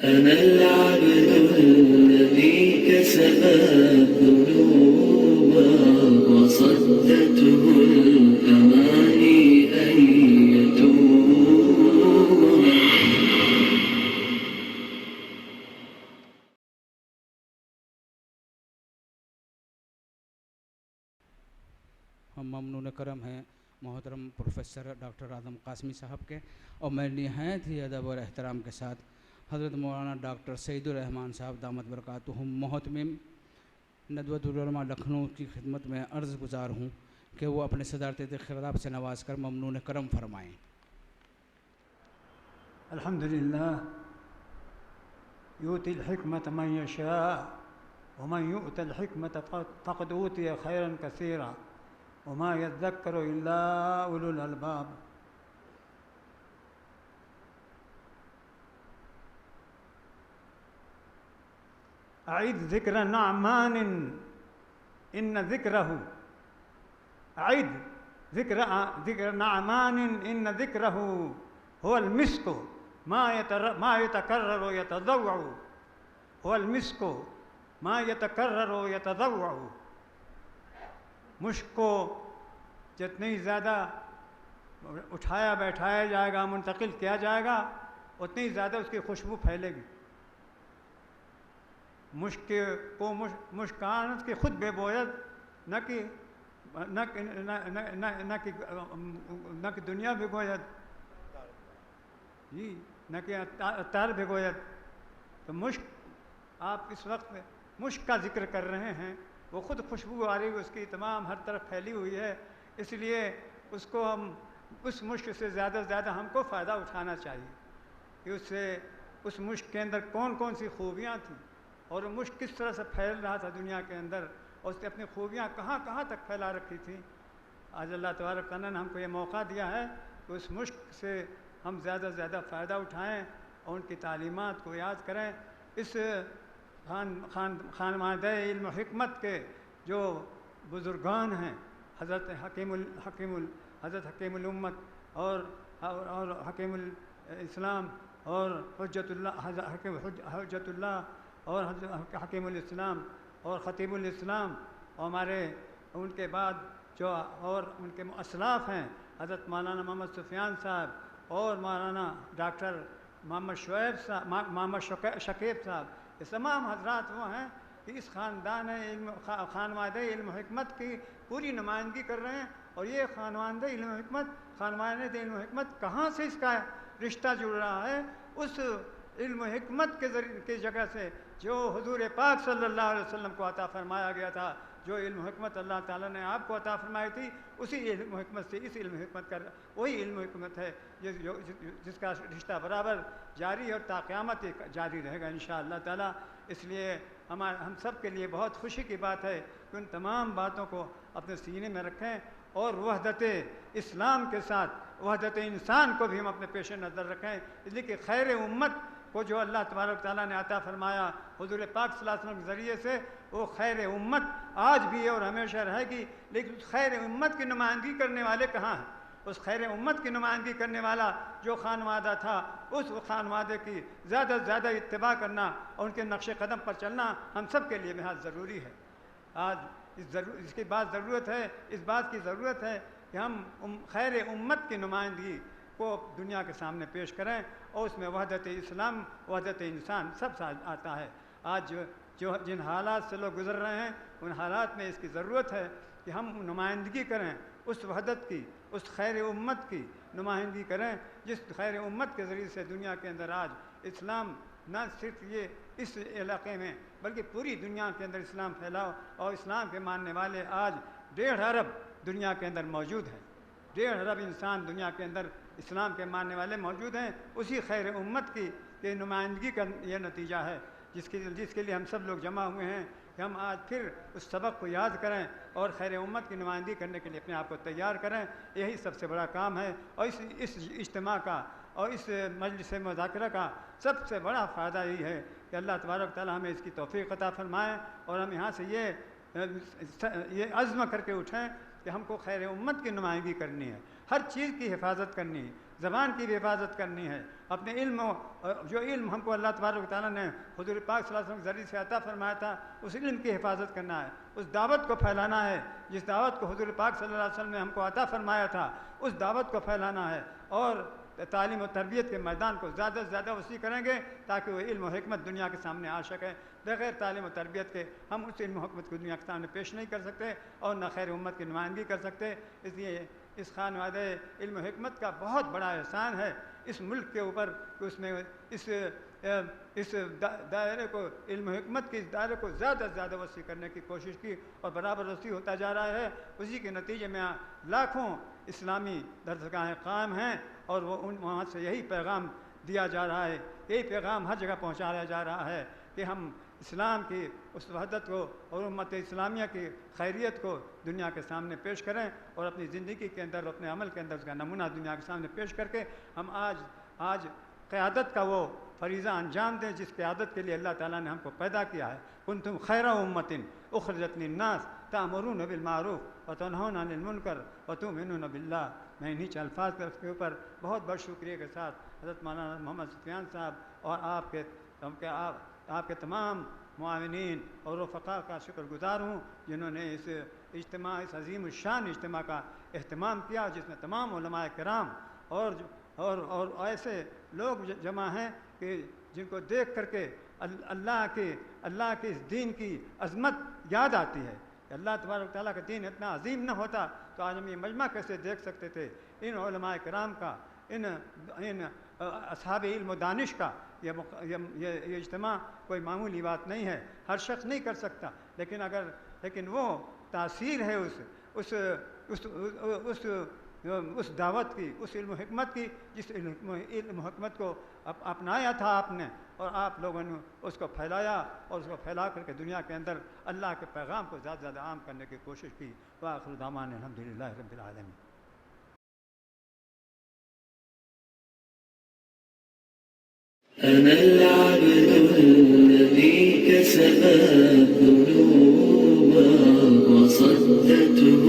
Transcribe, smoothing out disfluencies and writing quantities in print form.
أنا العبد الذي كسب الذنوب وصدته الأماني أن يتوب. ہم ممنون کرم ہیں محترم پروفیسر ڈاکٹر اعظم قاسمی صاحب کے، اور میں نہایت ہی ادب اور احترام کے ساتھ حضرت مولانا ڈاکٹر سعید الرحمان صاحب دامت برکاتہم محتمم ندوۃ العلماء لکھنؤ کی خدمت میں عرض گزار ہوں کہ وہ اپنے صدارتی خطاب سے نواز کر ممنون کرم فرمائیں۔ الحمدللہ یؤتی الحکمت من یشاء ومن یؤت الحکمت فقد اوتی خیرا کثیرا وما یذکر الا اولو الالباب۔ اعد ذکر نعمان ان ذکرہ اعد ذکر نعمان ان ذکرہ هو المسك ما يتكرر يتضوع هو المسك ما يتكرر يتضوع۔ مشک کو جتنی زیادہ اٹھایا بیٹھایا جائے گا، منتقل کیا جائے گا، اتنی زیادہ اس کی خوشبو پھیلے گی۔ مشک کو مشکانت کی خود بے بویت نہ کہ دنیا بے بویت، جی نہ کہ عطار بے بویت۔ تو مشک، آپ اس وقت مشک کا ذکر کر رہے ہیں، وہ خود خوشبو آ رہی ہے، اس کی تمام ہر طرف پھیلی ہوئی ہے، اس لیے اس کو ہم اس مشک سے زیادہ سے زیادہ ہم کو فائدہ اٹھانا چاہیے کہ اس مشک کے اندر کون کون سی خوبیاں تھیں، اور وہ مشک کس طرح سے پھیل رہا تھا دنیا کے اندر، اور اس نے اپنی خوبیاں کہاں کہاں تک پھیلا رکھی تھیں۔ آج اللہ تبارک تعالیٰ نے ہم کو یہ موقع دیا ہے کہ اس مشک سے ہم زیادہ سے زیادہ فائدہ اٹھائیں اور ان کی تعلیمات کو یاد کریں۔ اس خانوادہ علم و حکمت کے جو بزرگان ہیں، حضرت حکیم الامت اور حکیم الاسلام اور حجت اللہ اور حکیم الاسلام اور خطیب الاسلام، اور ہمارے ان کے بعد جو اور ان کے اسلاف ہیں، حضرت مولانا محمد سفیان صاحب اور مولانا ڈاکٹر محمد شکیب صاحب، یہ تمام حضرات وہ ہیں کہ اس خانوادہ علم و حکمت کی پوری نمائندگی کر رہے ہیں۔ اور یہ خانوادہ علم و حکمت کہاں سے اس کا رشتہ جڑ رہا ہے؟ اس علم و حکمت کی جگہ سے جو حضور پاک صلی اللہ علیہ وسلم کو عطا فرمایا گیا تھا، جو علم و حکمت اللہ تعالیٰ نے آپ کو عطا فرمائی تھی، اسی علم و حکمت سے اس علم و حکمت کا وہی علم و حکمت ہے جس کا رشتہ برابر جاری ہے اور تا قیامت جاری رہے گا انشاءاللہ تعالیٰ۔ اس لیے ہم سب کے لیے بہت خوشی کی بات ہے کہ ان تمام باتوں کو اپنے سینے میں رکھیں، اور وحدت اسلام کے ساتھ وحدت انسان کو بھی ہم اپنے پیش نظر رکھیں، اس لیے کہ خیر امت کو جو اللہ تبارک تعالیٰ نے عطا فرمایا حضور پاک صلی اللہ علیہ وسلم کے ذریعے سے، وہ خیر امت آج بھی ہے اور ہمیشہ رہے گی۔ لیکن اس خیر امت کی نمائندگی کرنے والے کہاں ہیں؟ اس خیر امت کی نمائندگی کرنے والا جو خانوادہ تھا، اس خانوادے کی زیادہ سے زیادہ اتباع کرنا اور ان کے نقش قدم پر چلنا ہم سب کے لیے بہت ضروری ہے۔ آج اس کی بات ضرورت ہے، اس بات کی ضرورت ہے کہ ہم خیر امت کی نمائندگی کو دنیا کے سامنے پیش کریں، اور اس میں وحدت اسلام، وحدت انسان سب آتا ہے۔ آج جن حالات سے لوگ گزر رہے ہیں، ان حالات میں اس کی ضرورت ہے کہ ہم نمائندگی کریں اس وحدت کی، اس خیر امت کی نمائندگی کریں جس خیر امت کے ذریعے سے دنیا کے اندر آج اسلام نہ صرف یہ اس علاقے میں بلکہ پوری دنیا کے اندر اسلام پھیلاؤ، اور اسلام کے ماننے والے آج 1.5 ارب دنیا کے اندر موجود ہیں۔ 1.5 ارب انسان دنیا کے اندر اسلام کے ماننے والے موجود ہیں۔ اسی خیر امت کی نمائندگی کا یہ نتیجہ ہے جس کے لیے ہم سب لوگ جمع ہوئے ہیں کہ ہم آج پھر اس سبق کو یاد کریں اور خیر امت کی نمائندگی کرنے کے لیے اپنے آپ کو تیار کریں۔ یہی سب سے بڑا کام ہے، اور اس اجتماع کا اور اس مجلس مذاکرہ کا سب سے بڑا فائدہ یہی ہے کہ اللہ تبارک تعالیٰ ہمیں اس کی توفیق عطا فرمائے، اور ہم یہاں سے یہ عزم کر کے اٹھیں کہ ہم کو خیر امت کی نمائندگی کرنی ہے، ہر چیز کی حفاظت کرنی ہے، زبان کی بھی حفاظت کرنی ہے، اپنے علم جو علم ہم کو اللہ تبارک و تعالیٰ نے حضور پاک صلی اللہ علیہ وسلم کے ذریعے سے عطا فرمایا تھا، اس علم کی حفاظت کرنا ہے، اس دعوت کو پھیلانا ہے جس دعوت کو حضور پاک صلی اللہ علیہ وسلم نے ہم کو عطا فرمایا تھا، اس دعوت کو پھیلانا ہے، اور تعلیم و تربیت کے میدان کو زیادہ سے زیادہ وسیع کریں گے تاکہ وہ علم و حکمت دنیا کے سامنے آ سکے۔ بغیر تعلیم و تربیت کے ہم اس علم و حکمت کو دنیا کے سامنے پیش نہیں کر سکتے اور نہ خیر امت کی نمائندگی کر سکتے۔ اس لیے اس خانوادہ علم و حکمت کا بہت بڑا احسان ہے اس ملک کے اوپر کہ اس میں اس دائرے کو، علم و حکمت کے اس دائرے کو زیادہ سے زیادہ وسیع کرنے کی کوشش کی اور برابر وسیع ہوتا جا رہا ہے۔ اسی کے نتیجے میں لاکھوں اسلامی درسگاہیں قائم ہیں اور وہ وہاں سے یہی پیغام دیا جا رہا ہے، یہی پیغام ہر جگہ پہنچایا جا رہا ہے کہ ہم اسلام کی اس وحدت کو اور امت اسلامیہ کی خیریت کو دنیا کے سامنے پیش کریں اور اپنی زندگی کے اندر، اپنے عمل کے اندر اس کا نمونہ دنیا کے سامنے پیش کر کے ہم آج قیادت کا وہ فریضہ انجام دیں جس قیادت کے لیے اللہ تعالیٰ نے ہم کو پیدا کیا ہے۔ کنتم خیر امۃ اخرجت للناس تأمرون بالمعروف وتنہون عن المنکر وتؤمنون باللہ۔ میں انہی چند الفاظ کے اوپر بہت بڑے شکریہ کے ساتھ حضرت مولانا محمد سفیان صاحب اور آپ کے تمام معاونین اور رفقاء کا شکر گزار ہوں جنہوں نے اس اجتماع، اس عظیم الشان اجتماع کا اہتمام کیا جس میں تمام علماء کرام اور ایسے لوگ جمع ہیں کہ جن کو دیکھ کر کے اللہ کے اس دین کی عظمت یاد آتی ہے کہ اللہ تبارک تعالیٰ کا دین اتنا عظیم نہ ہوتا تو آج ہم یہ مجمع کیسے دیکھ سکتے تھے۔ ان علماء کرام کا، ان اصحاب علم و دانش کا یہ اجتماع کوئی معمولی بات نہیں ہے، ہر شخص نہیں کر سکتا، لیکن وہ تاثیر ہے اس دعوت کی، اس علم و حکمت کی جس علم و حکمت کو اپنایا تھا آپ نے اور آپ لوگوں نے اس کو پھیلایا اور اس کو پھیلا کر کے دنیا کے اندر اللہ کے پیغام کو زیادہ سے زیادہ عام کرنے کی کوشش کی۔ وآخر دعوانا الحمدللہ رب العالمین۔ أنا العبد الذي كسب الذنوب وصدته